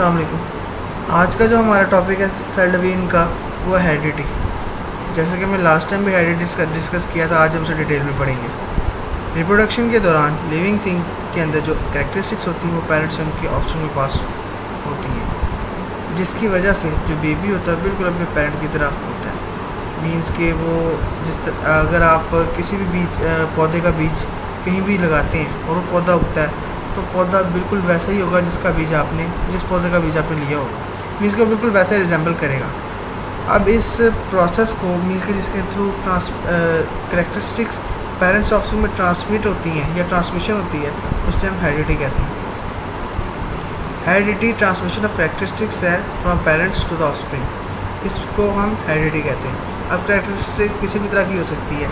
अस्सलाम वालेकुम। आज का जो हमारा टॉपिक है सेल डिवीजन का, वो है हेरिडिटी। जैसे कि मैं लास्ट टाइम भी हेरिडिटी डिस्कस किया था, आज हम उसे डिटेल में पढ़ेंगे। रिप्रोडक्शन के दौरान लिविंग थिंग के अंदर जो कैरेक्टरिस्टिक्स होती हैं वो पेरेंट्स से उनके ऑप्शन में पास होती हैं, जिसकी वजह से जो बेबी होता है बिल्कुल अपने पेरेंट की तरह होता है। मीन्स के वो अगर आप किसी भी बीज पौधे का बीज कहीं भी लगाते हैं और वो पौधा उगता है, तो पौधा बिल्कुल वैसा ही होगा जिस पौधे का बीज आपने लिया होगा। मीन्स को बिल्कुल वैसे रिजेंबल करेगा। अब इस प्रोसेस को मीन्स के जिसके थ्रू कैरेक्टरिस्टिक्स पेरेंट्स ऑप्शन में ट्रांसमिट होती हैं या ट्रांसमिशन होती है, उससे हम हेरिडिटी कहते हैं। हेरिडिटी ट्रांसमिशन ऑफ कैरेक्टरिस्टिक्स है from parents to the offspring, इसको हम हेरिडिटी कहते हैं। अब कैरेक्टरिस्टिक किसी भी तरह की हो सकती है,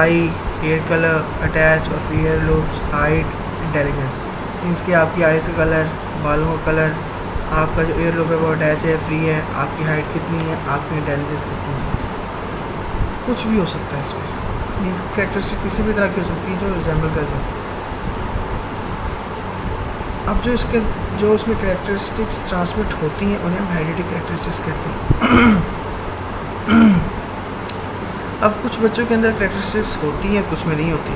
आई, हेयर कलर, अटैच और year lobes, height, intelligence. Means कि आपकी आइज़ का कलर, बालों का कलर, आपका जो ईयर लोब है वो अटैच है, फ्री है, आपकी हाइट कितनी है, आपकी इंटेलिजेंस कितनी है, कुछ भी हो सकता है इसमें। मीन्स कैरेक्टरिस्टिक किसी भी तरह की हो सकती है जो रिजेंबल कर सकती है। अब जो इसमें कैरेक्टरिस्टिक्स ट्रांसमिट होती हैं उन्हें हम हेरिडिटी कैरेक्टरिस्टिक्स कहते हैं। अब कुछ बच्चों के अंदर कैरेक्टरिस्टिक्स होती हैं, कुछ में नहीं होती।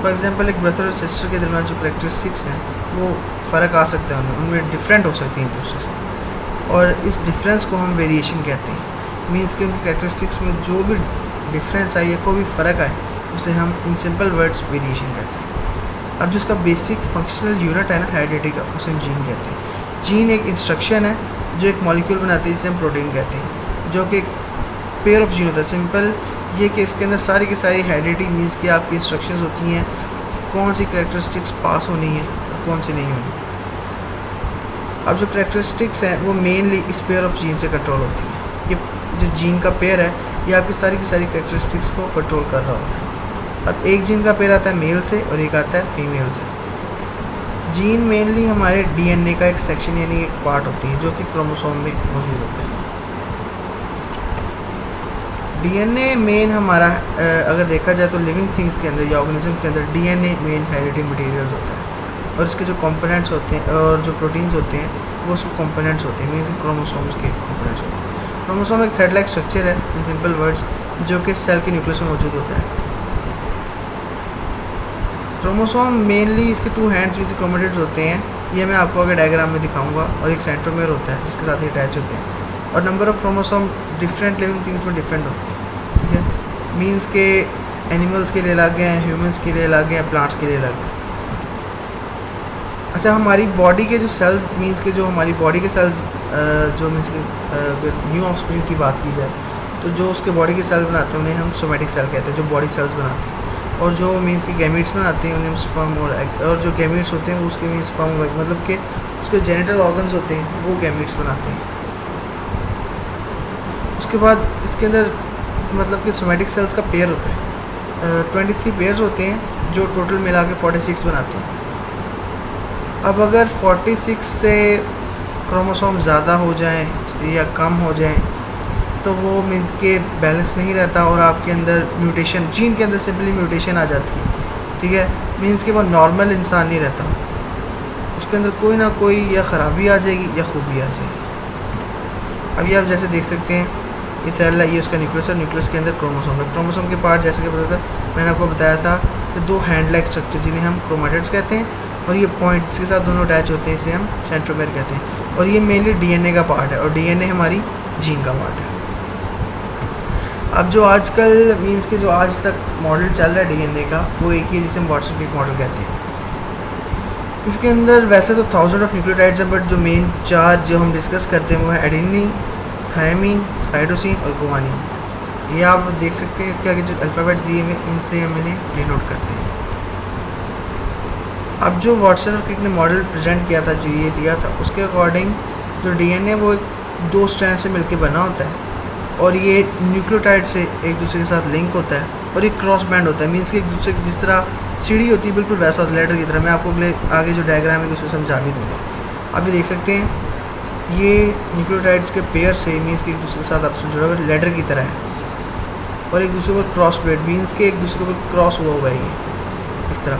फॉर एग्जांपल एक ब्रदर और सिस्टर के दरमियान जो कैरेक्टरिस्टिक्स हैं वो फ़र्क आ सकता है, उनमें डिफरेंट हो सकती हैं एक दूसरे से, और इस डिफरेंस को हम वेरिएशन कहते हैं। मीन्स कि उनकी कैरेक्टरिस्टिक्स में जो भी डिफरेंस आए या कोई भी फ़र्क आए, उसे हम इन सिंपल वर्ड्स वेरिएशन कहते हैं। अब जो उसका बेसिक फंक्शनल यूनिट है ना हेरिडिटी का, उसे हम जीन कहते हैं। जीन एक इंस्ट्रक्शन है जो एक मॉलिक्यूल बनाती है, जिसे हम प्रोटीन कहते हैं, जो कि एक पेयर ऑफ जीन होता है। सिंपल ये कि इसके अंदर सारी की सारी हेरिडिटी मीन्स कि आपकी इंस्ट्रक्शंस होती हैं कौन सी कैरेक्टरिस्टिक्स पास होनी है और कौन सी नहीं होनी। अब जो कैरेक्टरिस्टिक्स हैं वो मेनली इस पेयर ऑफ जीन से कंट्रोल होती है। ये जो जीन का पेयर है ये आपकी सारी की सारी कैरेक्टरिस्टिक्स को कंट्रोल कर रहा होता है। अब एक जीन का पेयर आता है मेल से और एक आता है फीमेल से। जीन मेनली हमारे डीएनए का एक सेक्शन यानी एक पार्ट होती है जो कि क्रोमोसोम में मौजूद होता है। डीएनए मेन हमारा अगर देखा जाए तो लिविंग थिंग्स के अंदर या ऑर्गेनिज्म के अंदर डीएनए मेन हेरिडिटी मटेरियल्स होता है, और इसके जो कंपोनेंट्स होते हैं और जो प्रोटीन्स होते हैं वो उसके कंपोनेंट्स होते हैं, मीन्स क्रोमोसोम्स के कंपोनेंट्स होते हैं। क्रोमोसोम एक थ्रेड लाइक स्ट्रक्चर है इन सिंपल वर्ड्स, जो कि सेल के न्यूक्लियस में मौजूद होता है। क्रोमोसोम मेनली इसके टू हैंड्स विच क्रोमेटिड्स होते हैं, ये मैं आपको अगर डायग्राम में दिखाऊंगा, और एक सेंट्रोमेयर होता है जिसके साथ ये अटैच होते हैं, और number of chromosome different living things में डिफरेंट होते हैं। ठीक है, मीन्स के एनिमल्स के लिए अलग हैं, ह्यूमंस के लिए अलग हैं, प्लांट्स के लिए अलग हैं। अच्छा, हमारी बॉडी के जो सेल्स मीन्स के जो हमारी बॉडी के सेल्स जो मीन्स के न्यू ऑफस्प्रिंग की बात की जाए तो जो उसके बॉडी के सेल्स बनाते हैं उन्हें हम सोमेटिक सेल कहते हैं, जो बॉडी सेल्स बनाते हैं। और जो मीन्स के गैमीट्स बनाते हैं उन्हें हम स्पर्म और जो गैमीट्स होते हैं वो उसके मीन्स स्पर्म मतलब कि उसके जेनिटल ऑर्गन्स होते हैं वो गैमीट्स बनाते हैं। उसके बाद इसके अंदर मतलब कि सोमेटिक सेल्स का पेयर होता है, 23 पेयर्स होते हैं जो टोटल मिला के 46 बनाते हैं। अब अगर 46 से क्रोमोसोम ज़्यादा हो जाएं या कम हो जाएं तो वो मीन्स के बैलेंस नहीं रहता और आपके अंदर म्यूटेशन, जीन के अंदर सिंपली म्यूटेशन आ जाती है। ठीक है, मीन्स कि वो नॉर्मल इंसान नहीं रहता, उसके अंदर कोई ना कोई या ख़राबी आ जाएगी या खूबी आ जाएगी। अभी आप जैसे देख सकते हैं ये सेल है, ये उसका न्यूक्लियस है, न्यूक्लियस के अंदर क्रोमोसोम है। क्रोमोसोम के पार्ट जैसे कि मैंने आपको बताया था कि दो हैंड लाइक स्ट्रक्चर जिन्हें हम क्रोमेटिड्स कहते हैं, और ये पॉइंट्स के साथ दोनों अटैच होते हैं, इसे हम सेंट्रोमेयर कहते हैं। और ये मेनली डीएनए का पार्ट है और डीएनए हमारी जीन का पार्ट है। अब जो आजकल मीन्स के जो आज तक मॉडल चल रहा है डीएनए का, वो एक ही जिसे हम वाटसन क्रिक मॉडल कहते हैं। इसके अंदर वैसे तो 1000 ऑफ न्यूक्लियोटाइड्स हैं, बट जो मेन 4 जो हम डिस्कस करते हैं वो है एडेनिन, थायमिन, साइटोसिन और गुआनिन। ये आप देख सकते हैं इसके आगे जो अल्फ़ाबेट्स दिए हुए इनसे हम इन्हें डिनोट करते हैं। अब जो वाटसन और क्रिक ने मॉडल प्रेजेंट किया था, जो ये दिया था, उसके अकॉर्डिंग जो डीएनए वो 2 स्ट्रैंड से मिलकर बना होता है और ये न्यूक्लियोटाइड से एक दूसरे के साथ लिंक होता है और एक क्रॉस बैंड होता है। मीन्स कि एक दूसरे जिस तरह सीढ़ी होती है बिल्कुल वैसा होता है, लेटर की तरह। मैं आपको आगे जो डायग्राम है उसमें समझा भी दूँगा। आप ये देख सकते हैं ये न्यूक्लियोटाइड्स के पेयर से मीन्स कि एक दूसरे के साथ आपस में जुड़ा हुआ लेटर की तरह है, और एक दूसरे पर क्रॉस ब्रेड मीन्स के एक दूसरे पर क्रॉस हुआ है ये इस तरह।